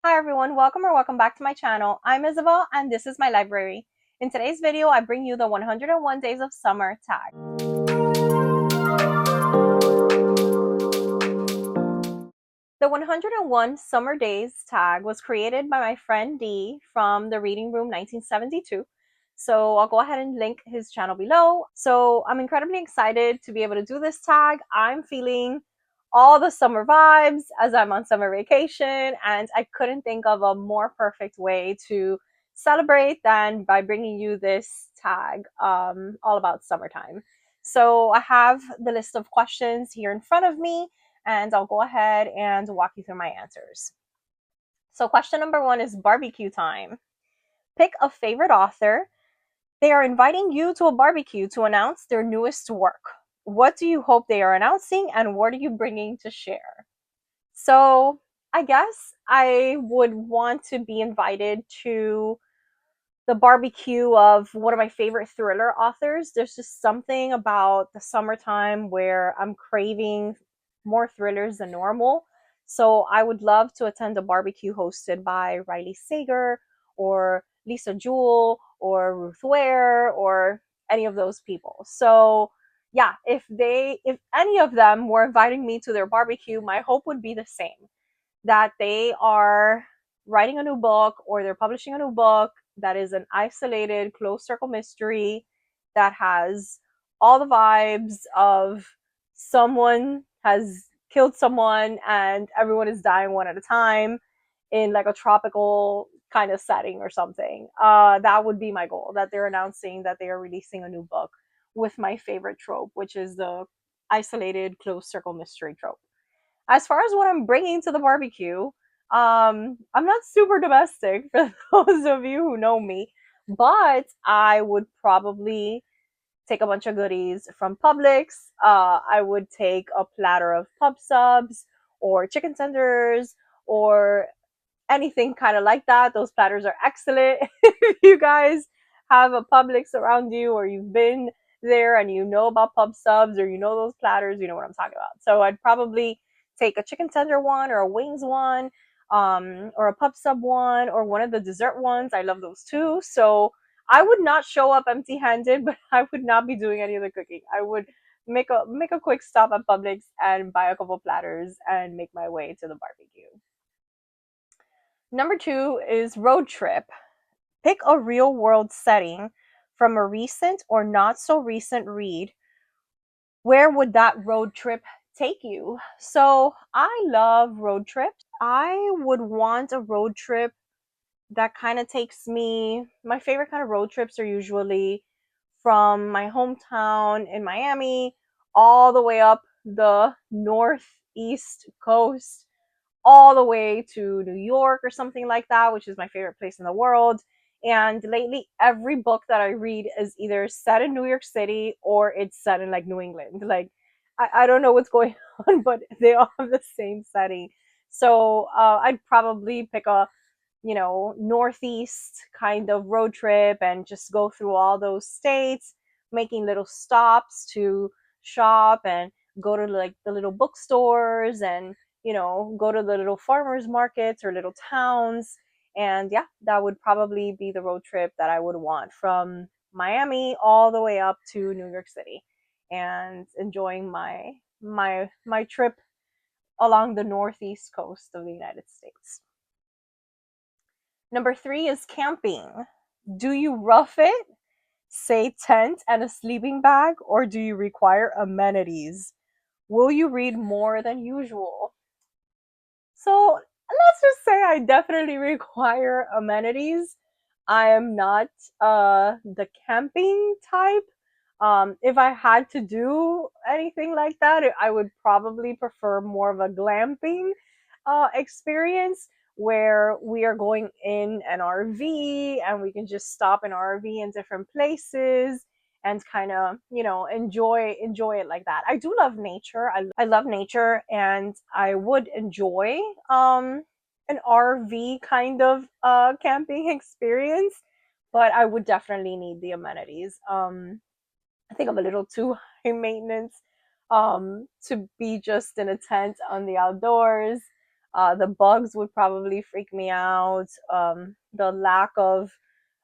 Hi everyone, welcome or welcome back to my channel. I'm Isabel and this is my library. In today's video, I bring you the 101 Days of Summer tag. The 101 Summer Days tag was created by my friend Dee from the Reading Room 1972. So I'll go ahead and link his channel below. So I'm incredibly excited to be able to do this tag. I'm feeling all the summer vibes as I'm on summer vacation, and I couldn't think of a more perfect way to celebrate than by bringing you this tag all about summertime. So I have the list of questions here in front of me, and I'll go ahead and walk you through my answers. So question number 1 is barbecue time. Pick a favorite author. They are inviting you to a barbecue to announce their newest work. What do you hope they are announcing, and what are you bringing to share? So I guess I would want to be invited to the barbecue of one of my favorite thriller authors. There's just something about the summertime where I'm craving more thrillers than normal. So I would love to attend a barbecue hosted by Riley Sager or Lisa Jewell or Ruth Ware or any of those people. So yeah, if any of them were inviting me to their barbecue, my hope would be the same, that they are writing a new book or they're publishing a new book that is an isolated, closed circle mystery that has all the vibes of someone has killed someone and everyone is dying one at a time in like a tropical kind of setting or something. That would be my goal, that they're announcing that they are releasing a new book with my favorite trope, which is the isolated, closed circle mystery trope. As far as what I'm bringing to the barbecue, I'm not super domestic for those of you who know me, but I would probably take a bunch of goodies from Publix. I would take a platter of pub subs or chicken tenders or anything kind of like that. Those platters are excellent. If you guys have a Publix around you, or you've been there and you know about pub subs, or you know those platters, you know what I'm talking about. So I'd probably take a chicken tender one or a wings one, or a pub sub one, or one of the dessert ones. I love those too. So I would not show up empty handed, but I would not be doing any of the cooking. I would make a quick stop at Publix and buy a couple platters and make my way to the barbecue. Number 2 is road trip. Pick a real world setting from a recent or not so recent read. Where would that road trip take you? So I love road trips. I would want a road trip that kind of takes me, my favorite kind of road trips are usually from my hometown in Miami all the way up the northeast coast, all the way to New York or something like that, which is my favorite place in the world. And lately, every book that I read is either set in New York City or it's set in like New England. Like, I don't know what's going on, but they all have the same setting. So I'd probably pick a, northeast kind of road trip and just go through all those states, making little stops to shop and go to like the little bookstores and go to the little farmers markets or little towns. And yeah, that would probably be the road trip that I would want, from Miami all the way up to New York City, and enjoying my trip along the northeast coast of the United States. Number 3 is camping. Do you rough it, say tent and a sleeping bag, or do you require amenities? Will you read more than usual? So let's just say I definitely require amenities. I am not the camping type. If I had to do anything like that, I would probably prefer more of a glamping experience, where we are going in an RV and we can just stop in RV in different places and kind of enjoy it like that. I do love nature. I love nature, and I would enjoy an RV kind of camping experience, but I would definitely need the amenities. I think I'm a little too high maintenance to be just in a tent on the outdoors. The bugs would probably freak me out. The lack of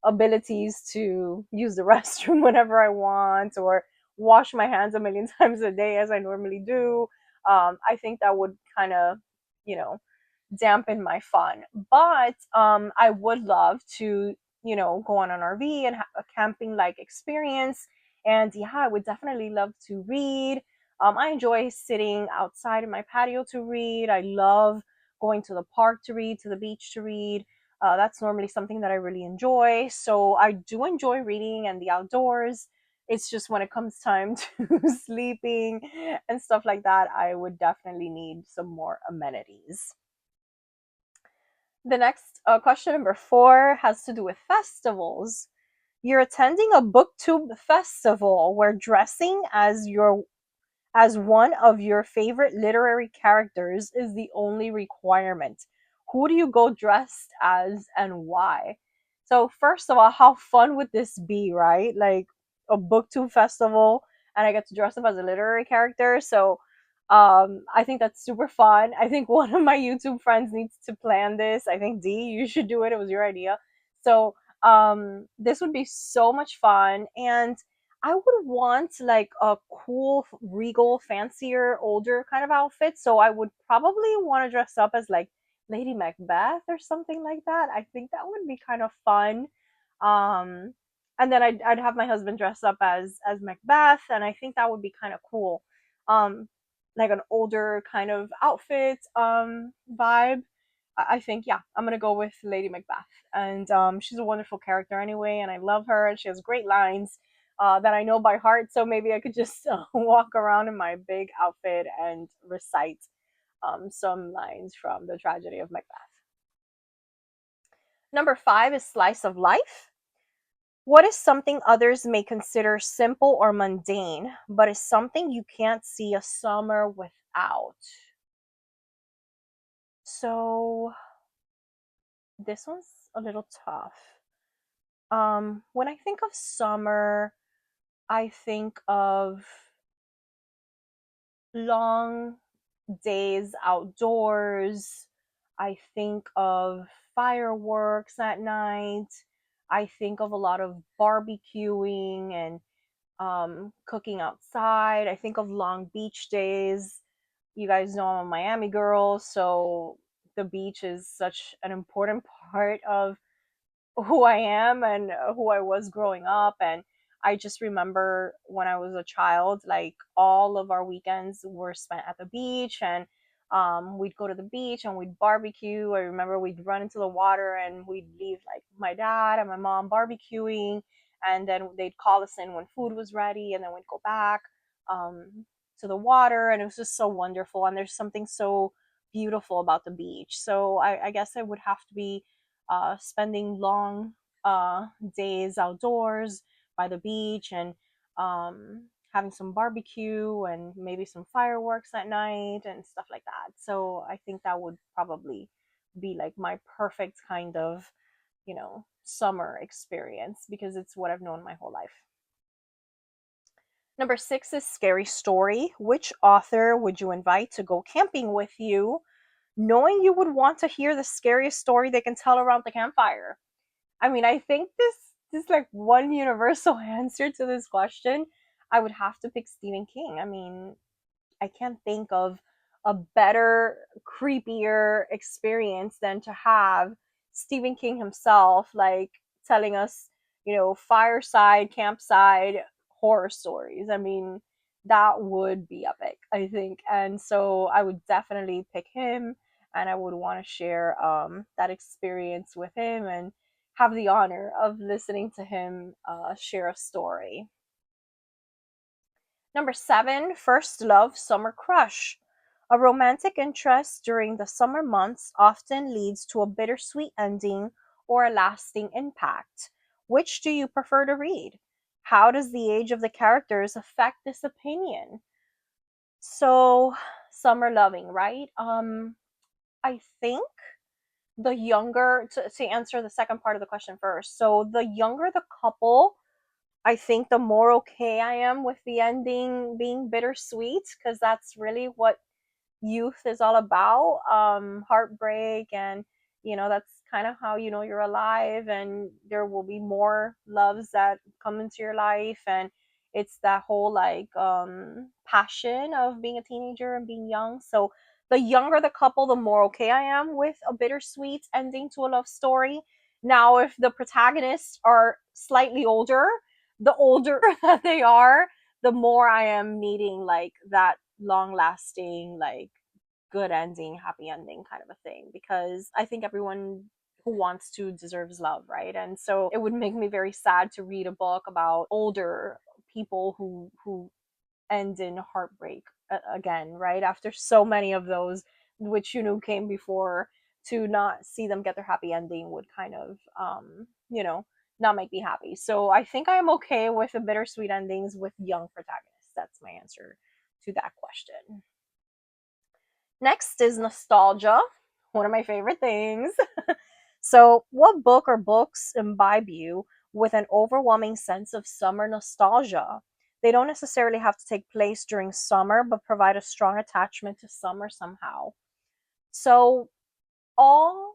abilities to use the restroom whenever I want, or wash my hands a million times a day as I normally do. I think that would kind of, you know, dampen my fun. But I would love to, go on an RV and have a camping like experience. And yeah, I would definitely love to read. I enjoy sitting outside in my patio to read. I love going to the park to read, to the beach to read. That's normally something that I really enjoy. So I do enjoy reading and the outdoors. It's just when it comes time to sleeping and stuff like that, I would definitely need some more amenities. The next question, number 4, has to do with festivals. You're attending a booktube festival where dressing as one of your favorite literary characters is the only requirement. Who do you go dressed as and why? So, first of all, how fun would this be, right? Like a booktube festival, and I get to dress up as a literary character. So, I think that's super fun. I think one of my YouTube friends needs to plan this. I think D, you should do it. It was your idea. So, this would be so much fun. And I would want like a cool, regal, fancier, older kind of outfit. So I would probably want to dress up as like Lady Macbeth or something like that. I think that would be kind of fun. Um, and then I'd have my husband dress up as Macbeth, and I think that would be kind of cool. Like an older kind of outfit vibe. I think, yeah, I'm gonna go with Lady Macbeth, and she's a wonderful character anyway, and I love her, and she has great lines that I know by heart. So maybe I could just walk around in my big outfit and recite some lines from the tragedy of Macbeth. Number 5 is slice of life. What is something others may consider simple or mundane, but is something you can't see a summer without? So this one's a little tough. When I think of summer, I think of long days outdoors. I think of fireworks at night. I think of a lot of barbecuing and cooking outside. I think of long beach days. You guys know I'm a Miami girl, so the beach is such an important part of who I am and who I was growing up. And I just remember when I was a child, like all of our weekends were spent at the beach, and we'd go to the beach and we'd barbecue. I remember we'd run into the water and we'd leave like my dad and my mom barbecuing, and then they'd call us in when food was ready, and then we'd go back um, to the water, and it was just so wonderful. And there's something so beautiful about the beach. So I guess it would have to be spending long days outdoors by the beach, and having some barbecue and maybe some fireworks at night and stuff like that. So I think that would probably be like my perfect kind of, summer experience, because it's what I've known my whole life. Number 6 is scary story. Which author would you invite to go camping with you, knowing you would want to hear the scariest story they can tell around the campfire? I mean, I think this like one universal answer to this question. I would have to pick Stephen King. I mean, I can't think of a better, creepier experience than to have Stephen King himself like telling us, fireside, campside horror stories. I mean, that would be epic, I think. And so I would definitely pick him, and I would want to share that experience with him and have the honor of listening to him share a story. Number 7, first love, summer crush. A romantic interest during the summer months often leads to a bittersweet ending or a lasting impact. Which do you prefer to read? How does the age of the characters affect this opinion? So, summer loving, right? I think the younger, to answer the second part of the question first. So, the younger the couple, I think the more okay I am with the ending being bittersweet, because that's really what youth is all about, heartbreak, and that's kind of how you're alive, and there will be more loves that come into your life, and it's that whole like passion of being a teenager and being young. So the younger the couple, the more okay I am with a bittersweet ending to a love story. Now, if the protagonists are slightly older, the older that they are, the more I am needing like that long lasting, like good ending, happy ending kind of a thing, because I think everyone who wants to deserves love, right? And so it would make me very sad to read a book about older people who end in heartbreak again, right? After so many of those, which came before, to not see them get their happy ending would kind of, not make me happy. So I think I am okay with the bittersweet endings with young protagonists. That's my answer to that question. Next is nostalgia, one of my favorite things. So, what book or books imbibe you with an overwhelming sense of summer nostalgia? They don't necessarily have to take place during summer, but provide a strong attachment to summer somehow. So, all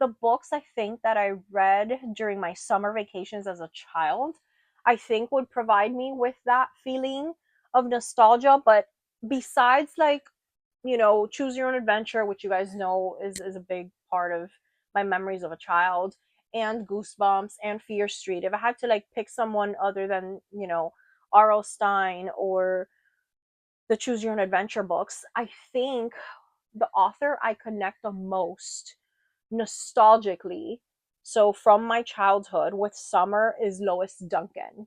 the books I think that I read during my summer vacations as a child, I think would provide me with that feeling of nostalgia. But besides, like, choose your own adventure, which you guys know is a big part of my memories of a child, and Goosebumps and Fear Street. If I had to like pick someone other than, R.L. Stein or the Choose Your Own Adventure books, I think the author I connect the most nostalgically, so from my childhood with summer, is Lois Duncan.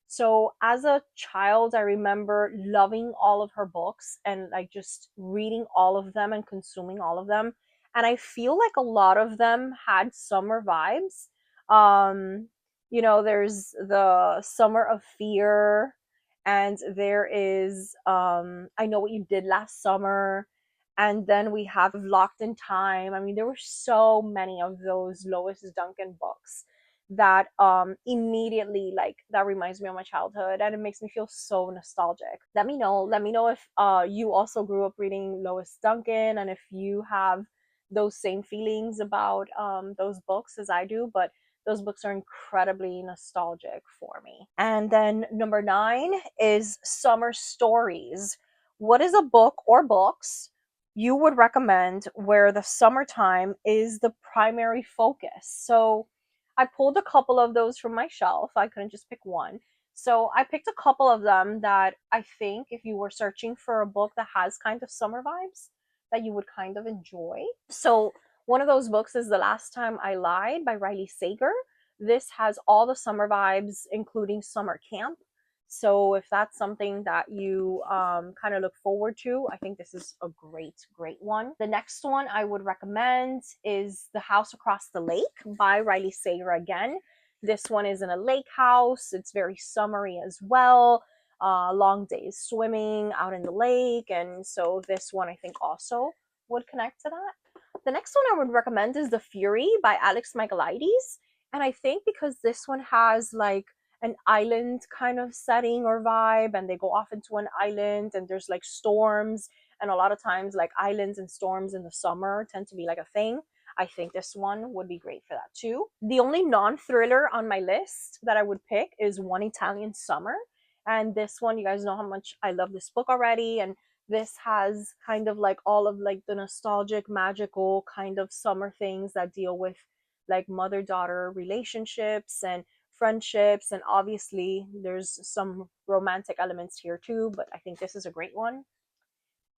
So as a child, I remember loving all of her books and like just reading all of them and consuming all of them. And I feel like a lot of them had summer vibes. Um, there's the Summer of Fear, and there is I Know What You Did Last Summer, and then we have Locked in Time. I mean, there were so many of those Lois Duncan books that immediately, like, that reminds me of my childhood, and it makes me feel so nostalgic. Let me know if you also grew up reading Lois Duncan, and if you have those same feelings about those books as I do. But those books are incredibly nostalgic for me. And then number 9 is summer stories. What is a book or books you would recommend where the summertime is the primary focus? So I pulled a couple of those from my shelf. I couldn't just pick one. So I picked a couple of them that I think if you were searching for a book that has kind of summer vibes, that you would kind of enjoy. So one of those books is The Last Time I Lied by Riley Sager. This has all the summer vibes, including summer camp. So if that's something that you kind of look forward to, I think this is a great one. The next one I would recommend is The House Across the Lake by Riley Sager again. This one is in a lake house. It's very summery as well. Long days swimming out in the lake. And so this one I think also would connect to that. The next one I would recommend is The Fury by Alex Michaelides. And I think because this one has like an island kind of setting or vibe, and they go off into an island and there's like storms, and a lot of times like islands and storms in the summer tend to be like a thing. I think this one would be great for that too. The only non-thriller on my list that I would pick is One Italian Summer. And this one, you guys know how much I love this book already, and this has kind of like all of like the nostalgic, magical kind of summer things that deal with like mother-daughter relationships and friendships, and obviously there's some romantic elements here too, but I think this is a great one.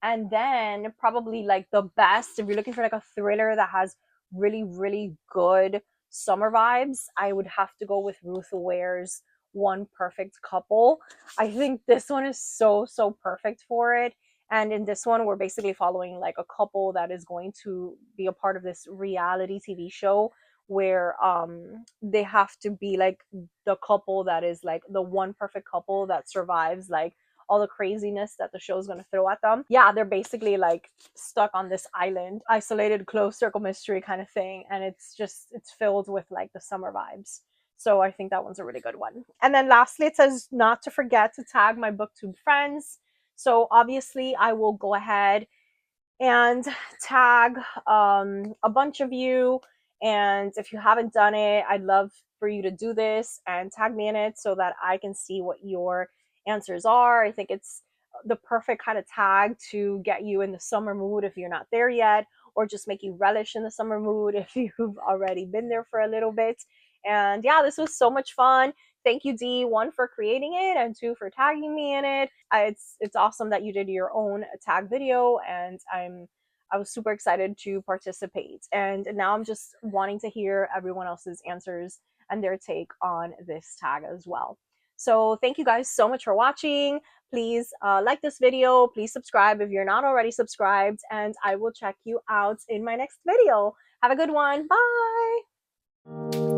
And then probably like the best, if you're looking for like a thriller that has really good summer vibes, I would have to go with Ruth Ware's One Perfect Couple. I think this one is so perfect for it. And in this one, we're basically following like a couple that is going to be a part of this reality TV show where they have to be like the couple that is like the one perfect couple that survives like all the craziness that the show's going to throw at them. Yeah, they're basically like stuck on this island, isolated, closed circle mystery kind of thing. And it's filled with like the summer vibes. So I think that one's a really good one. And then lastly, it says not to forget to tag my Booktube friends. So obviously I will go ahead and tag a bunch of you. And if you haven't done it, I'd love for you to do this and tag me in it so that I can see what your answers are. I think it's the perfect kind of tag to get you in the summer mood if you're not there yet, or just make you relish in the summer mood if you've already been there for a little bit. And yeah, this was so much fun. Thank you, Dee, one for creating it and two for tagging me in it. It's awesome that you did your own tag video, and I was super excited to participate. And now I'm just wanting to hear everyone else's answers and their take on this tag as well. So thank you guys so much for watching. Please like this video. Please subscribe if you're not already subscribed, and I will check you out in my next video. Have a good one. Bye.